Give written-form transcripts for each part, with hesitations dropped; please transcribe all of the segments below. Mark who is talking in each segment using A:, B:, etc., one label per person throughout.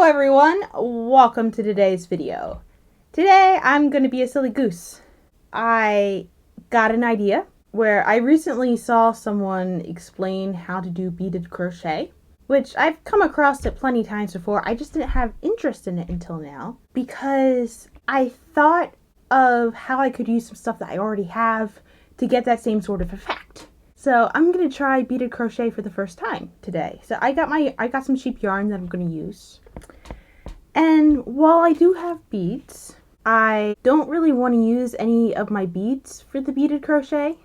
A: Hello everyone, welcome to today's video. Today I'm going to be a silly goose. I got an idea where I recently saw someone explain how to do beaded crochet, which I've come across it plenty times before. I just didn't have interest in it until now because I thought of how I could use some stuff that I already have to get that same sort of effect. So I'm going to try beaded crochet for the first time today. So I got some cheap yarn that I'm going to use. And while I do have beads, I don't really want to use any of my beads for the beaded crochet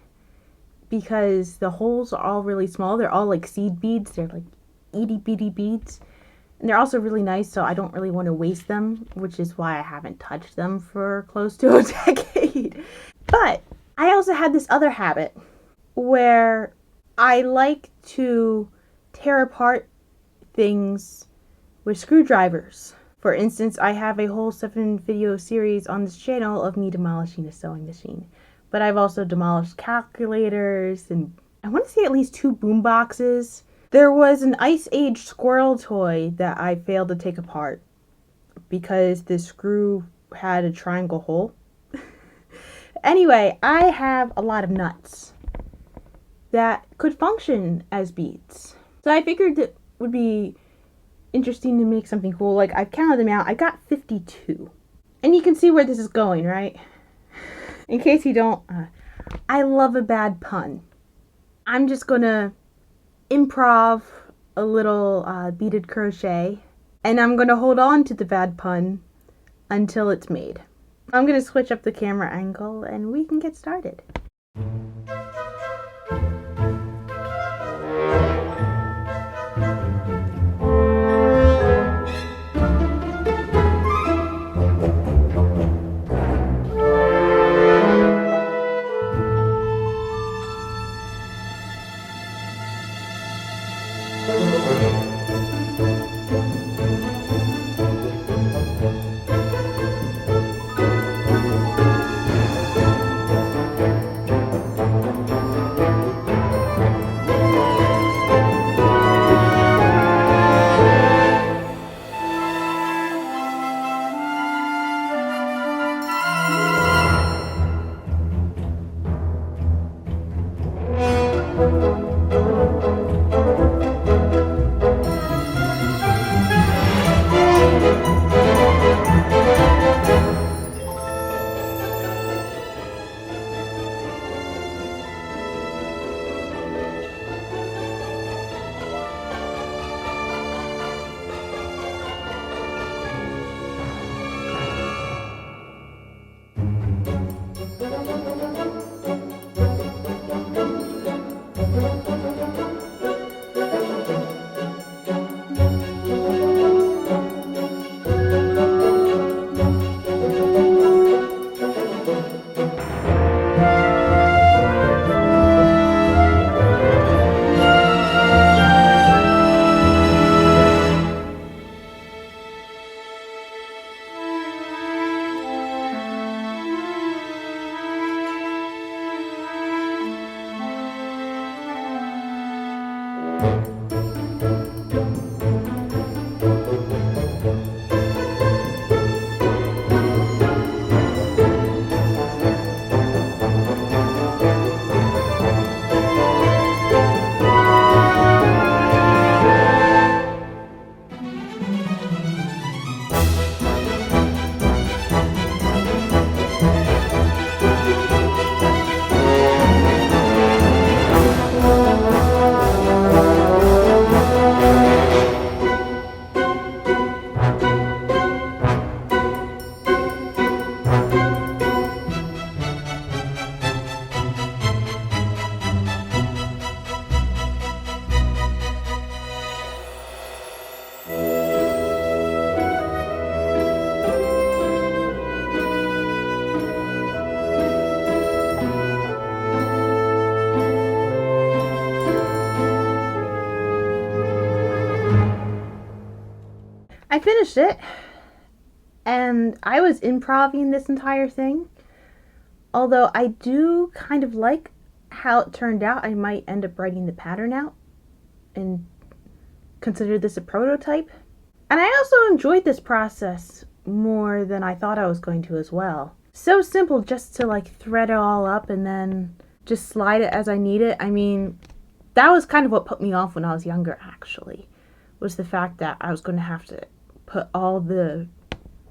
A: because the holes are all really small. They're all like seed beads. They're like itty bitty beads. And they're also really nice, so I don't really want to waste them, which is why I haven't touched them for close to a decade. But I also had this other habit where I like to tear apart things with screwdrivers. For instance, I have a whole 7-video series on this channel of me demolishing a sewing machine. But I've also demolished calculators and I want to say at least 2 boom boxes. There was an Ice Age squirrel toy that I failed to take apart because the screw had a triangle hole. Anyway, I have a lot of nuts that could function as beads. So I figured it would be interesting to make something cool. Like, I've counted them out. I got 52. And you can see where this is going, right? In case you don't, I love a bad pun. I'm just gonna improv a little beaded crochet, and I'm gonna hold on to the bad pun until it's made. I'm gonna switch up the camera angle and we can get started. I finished it, and I was improvising this entire thing. Although I do kind of like how it turned out. I might end up writing the pattern out and consider this a prototype. And I also enjoyed this process more than I thought I was going to as well. So simple just to like thread it all up and then just slide it as I need it. I mean, that was kind of what put me off when I was younger, actually, was the fact that I was going to have to put all the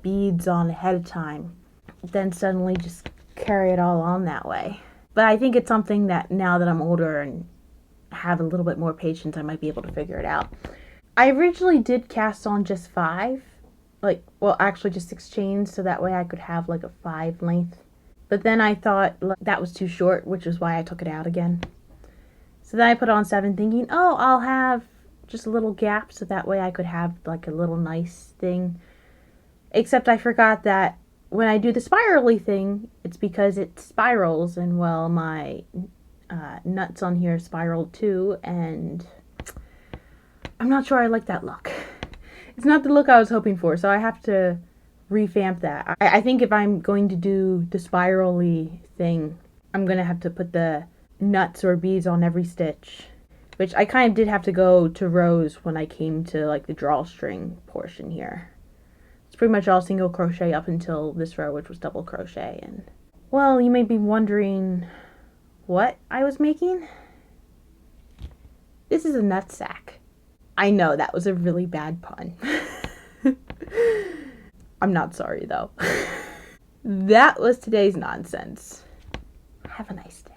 A: beads on ahead of time, then suddenly just carry it all on that way. But I think it's something that now that I'm older and have a little bit more patience, I might be able to figure it out. I originally did cast on just 5, actually just 6 chains, so that way I could have like a 5 length. But then I thought that was too short, which is why I took it out again. So then I put on 7 thinking, oh, I'll have just a little gap so that way I could have like a little nice thing. Except I forgot that when I do the spirally thing, it's because it spirals, and well, my nuts on here spiraled too, and I'm not sure I like that look. It's not the look I was hoping for, so I have to revamp that. I think if I'm going to do the spirally thing, I'm going to have to put the nuts or beads on every stitch, which I kind of did have to go to rows when I came to like the drawstring portion here. It's pretty much all single crochet up until this row, which was double crochet. And well, you may be wondering what I was making. This is a nut sack. I know that was a really bad pun. I'm not sorry though. That was today's nonsense. Have a nice day.